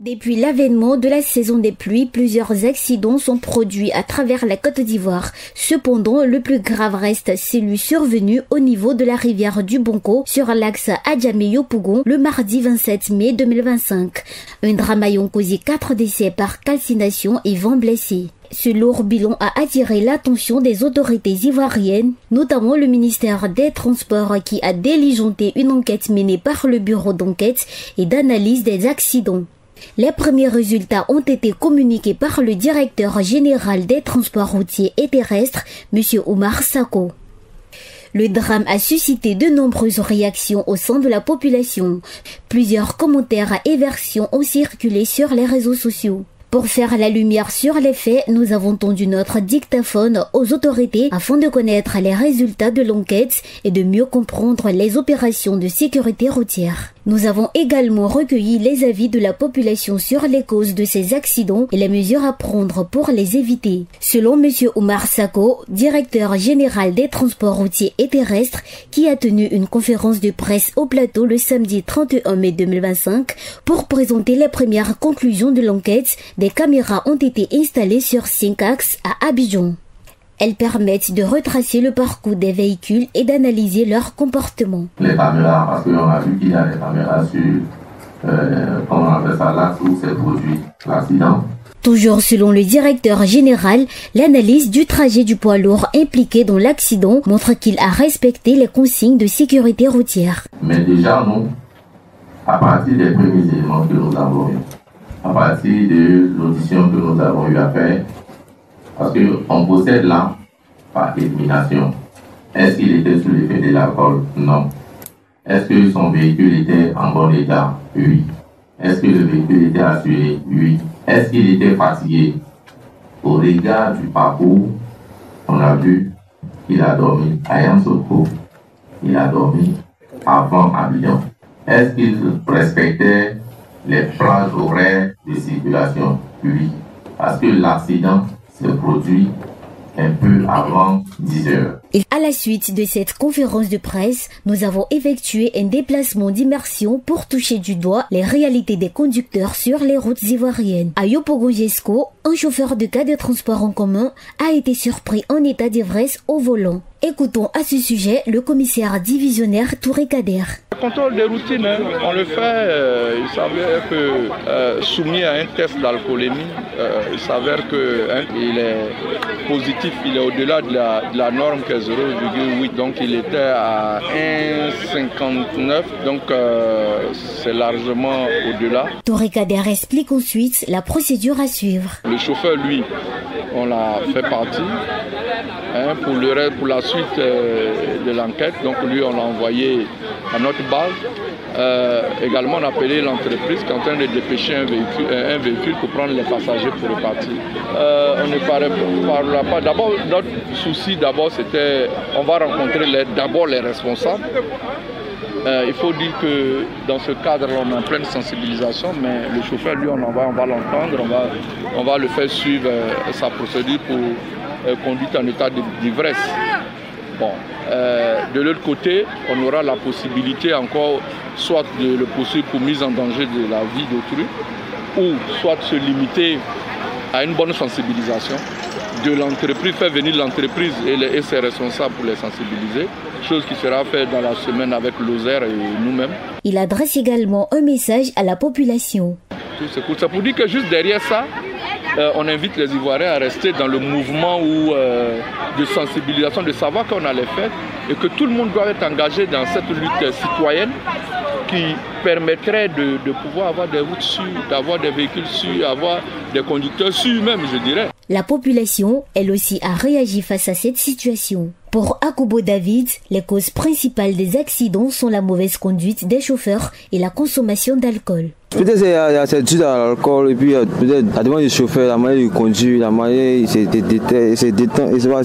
Depuis l'avènement de la saison des pluies, plusieurs accidents sont produits à travers la Côte d'Ivoire. Cependant, le plus grave reste celui survenu au niveau de la rivière du Bonko sur l'axe Adjamé-Yopougon le mardi 27 mai 2025. Un drame ayant causé 4 décès par calcination et 20 blessés. Ce lourd bilan a attiré l'attention des autorités ivoiriennes, notamment le ministère des Transports qui a diligenté une enquête menée par le bureau d'enquête et d'analyse des accidents. Les premiers résultats ont été communiqués par le directeur général des transports routiers et terrestres, M. Oumar Sako. Le drame a suscité de nombreuses réactions au sein de la population. Plusieurs commentaires et versions ont circulé sur les réseaux sociaux. Pour faire la lumière sur les faits, nous avons tendu notre dictaphone aux autorités afin de connaître les résultats de l'enquête et de mieux comprendre les opérations de sécurité routière. Nous avons également recueilli les avis de la population sur les causes de ces accidents et les mesures à prendre pour les éviter. Selon M. Oumar Sako, directeur général des transports routiers et terrestres, qui a tenu une conférence de presse au plateau le samedi 31 mai 2025 pour présenter les premières conclusions de l'enquête, des caméras ont été installées sur 5 axes à Abidjan. Elles permettent de retracer le parcours des véhicules et d'analyser leur comportement. Les caméras, parce qu'on a vu qu'il y a des caméras sur, comment on appelle ça, l'axe où s'est produit l'accident. Toujours selon le directeur général, l'analyse du trajet du poids lourd impliqué dans l'accident montre qu'il a respecté les consignes de sécurité routière. Mais déjà, nous, à partir des premiers éléments que nous avons eu, à partir de l'audition que nous avons eu à faire, parce qu'on possède là par élimination. Est-ce qu'il était sous l'effet de l'alcool? Non. Est-ce que son véhicule était en bon état? Oui. Est-ce que le véhicule était assuré? Oui. Est-ce qu'il était fatigué? Au regard du parcours, on a vu qu'il a dormi à Yamoussoukro. Il a dormi avant Abidjan. Est-ce qu'il respectait les plages horaires de circulation? Oui. Parce que l'accident se produit un peu avant 10 heures. Et à la suite de cette conférence de presse, nous avons effectué un déplacement d'immersion pour toucher du doigt les réalités des conducteurs sur les routes ivoiriennes. À Yopougon-Jesco, un chauffeur de cas de transport en commun a été surpris en état d'ivresse au volant. Écoutons à ce sujet le commissaire divisionnaire Touré Kader. Le contrôle de routine, on le fait, il s'avère que soumis à un test d'alcoolémie, il s'avère qu'il est positif, il est au-delà de la norme qui est 0,8, donc il était à 1,59, donc c'est largement au-delà. Touré Kader explique ensuite la procédure à suivre. Le chauffeur, lui, on l'a fait partir pour la suite de l'enquête, donc lui on l'a envoyé à notre base. Également on a appelé l'entreprise qui est en train de dépêcher un véhicule pour prendre les passagers pour repartir. On ne parlera pas. D'abord, notre souci c'était on va rencontrer d'abord les responsables. Il faut dire que dans ce cadre, on est en pleine sensibilisation, mais le chauffeur, lui, on va l'entendre, on va le faire suivre sa procédure pour conduite en état d'ivresse. Bon, de l'autre côté, on aura la possibilité encore soit de le poursuivre pour mise en danger de la vie d'autrui, ou soit se limiter à une bonne sensibilisation de l'entreprise, faire venir l'entreprise et ses responsables pour les sensibiliser, chose qui sera faite dans la semaine avec l'OSER et nous-mêmes. Il adresse également un message à la population. C'est pour dire que juste derrière ça, on invite les Ivoiriens à rester dans le mouvement de sensibilisation, de savoir qu'on a les faits et que tout le monde doit être engagé dans cette lutte citoyenne qui permettrait de pouvoir avoir des routes sûres, d'avoir des véhicules sûrs, avoir des conducteurs sûrs même, je dirais. La population, elle aussi, a réagi face à cette situation. Pour Akubo David, les causes principales des accidents sont la mauvaise conduite des chauffeurs et la consommation d'alcool. Peut-être c'est dû à l'alcool et puis peut-être la demande du chauffeur, la manière de conduire, la manière il se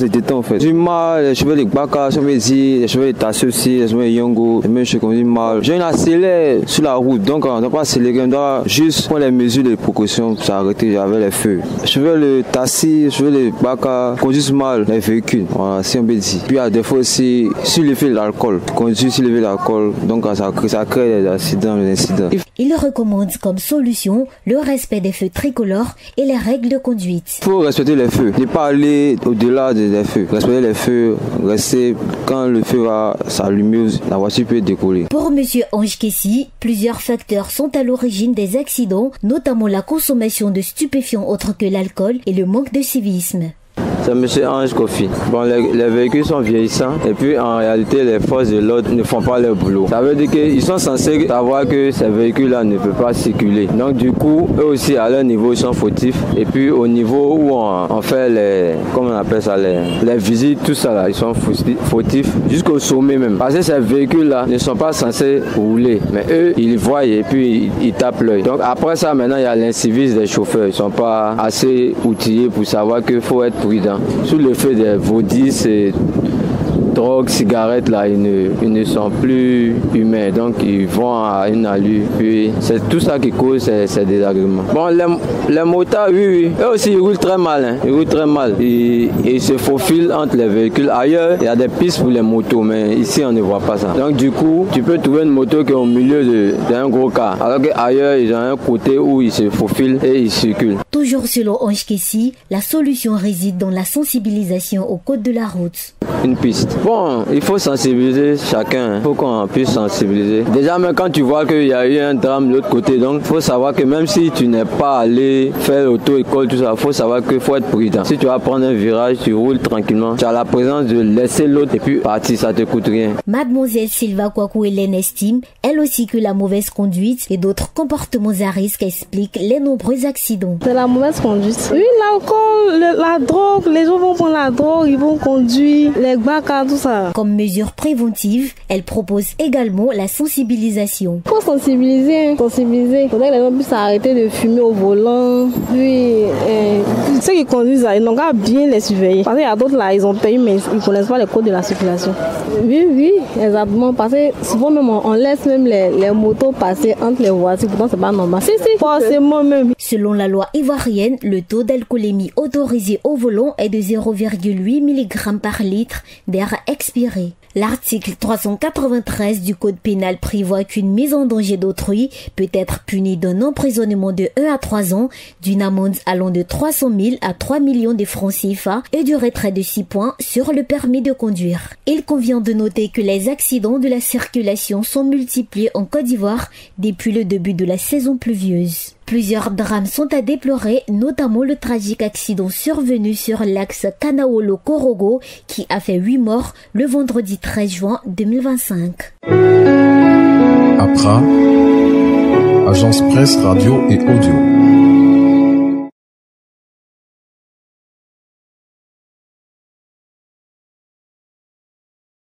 détend en fait. Du mal, les chauffeurs de Baka, les chauffeurs de Tassi aussi, les chauffeurs de Yongo, les mêmes choses conduisent mal. Je accélère sur la route, donc on ne doit pas accélérer, on doit juste prendre les mesures de précaution pour s'arrêter avec les feux. Les chauffeurs de Tassi, les chauffeurs de Baka conduisent mal les véhicules, voilà, si on peut dire. Puis des fois aussi, sur l'effet de l'alcool, conduire sur l'effet de l'alcool, donc ça crée des accidents, des incidents. Il recommande recommande comme solution le respect des feux tricolores et les règles de conduite. Il faut respecter les feux, ne pas aller au-delà des feux. Respecter les feux, rester quand le feu va s'allumer, la voiture peut décoller. Pour M. Ange Kessi, plusieurs facteurs sont à l'origine des accidents, notamment la consommation de stupéfiants autres que l'alcool et le manque de civisme. C'est M. Ange Kofi. Bon, les véhicules sont vieillissants et puis en réalité les forces de l'ordre ne font pas leur boulot. Ça veut dire qu'ils sont censés savoir que ces véhicules-là ne peuvent pas circuler. Donc du coup, eux aussi à leur niveau ils sont fautifs. Et puis au niveau où on fait les visites, tout ça là, ils sont fautifs jusqu'au sommet même. Parce que ces véhicules-là ne sont pas censés rouler. Mais eux, ils voient et puis ils tapent l'œil. Donc après ça, maintenant il y a l'incivisme des chauffeurs. Ils ne sont pas assez outillés pour savoir qu'il faut être prudent. Sous l'effet des vaudis et drogue, cigarettes, là, ils ne sont plus humains. Donc, ils vont à une allure. Puis, c'est tout ça qui cause ces désagréments. Bon, les motards, oui. Eux aussi, ils roulent très mal. Hein. Ils roulent très mal. Ils se faufilent entre les véhicules. Ailleurs, il y a des pistes pour les motos, mais ici, on ne voit pas ça. Donc, du coup, tu peux trouver une moto qui est au milieu d'un gros car. Alors qu'ailleurs, ils ont un côté où ils se faufilent et ils circulent. Toujours selon Ange Kessi, la solution réside dans la sensibilisation au code de la route. Une piste. Bon, il faut sensibiliser chacun. Il faut qu'on puisse sensibiliser. Déjà, même quand tu vois qu'il y a eu un drame de l'autre côté, donc il faut savoir que même si tu n'es pas allé faire l'auto-école, tout ça, il faut savoir qu'il faut être prudent. Si tu vas prendre un virage, tu roules tranquillement. Tu as la présence de laisser l'autre et puis partir, ça te coûte rien. Mademoiselle Sylva Kwaku-Hélène estime, elle aussi, que la mauvaise conduite et d'autres comportements à risque expliquent les nombreux accidents. C'est la mauvaise conduite. Oui, l'alcool, la drogue, les gens vont prendre la drogue, ils vont conduire, les bacas, tout ça. Comme mesure préventive, elle propose également la sensibilisation. Il faut sensibiliser. Il faudrait que les gens puissent arrêter de fumer au volant. Puis, ceux qui conduisent, ils n'ont qu'à bien les surveiller. Parce qu'il y a d'autres là, ils ont payé, mais ils ne connaissent pas les codes de la circulation. Oui, exactement. Parce que souvent même, on laisse même les motos passer entre les voitures. Pourtant, c'est pas normal. Si, forcément même. Selon la loi ivoirienne, le taux d'alcoolémie autorisé au volant est de 0,8 mg par litre d'air expiré. L'article 393 du Code pénal prévoit qu'une mise en danger d'autrui peut être punie d'un emprisonnement de 1 à 3 ans, d'une amende allant de 300 000 à 3 millions de francs CFA et du retrait de 6 points sur le permis de conduire. Il convient de noter que les accidents de la circulation sont multipliés en Côte d'Ivoire depuis le début de la saison pluvieuse. Plusieurs drames sont à déplorer, notamment le tragique accident survenu sur l'axe Kanaolo-Korogo qui a fait 8 morts le vendredi 13 juin 2025. Accra, agence presse, radio et audio.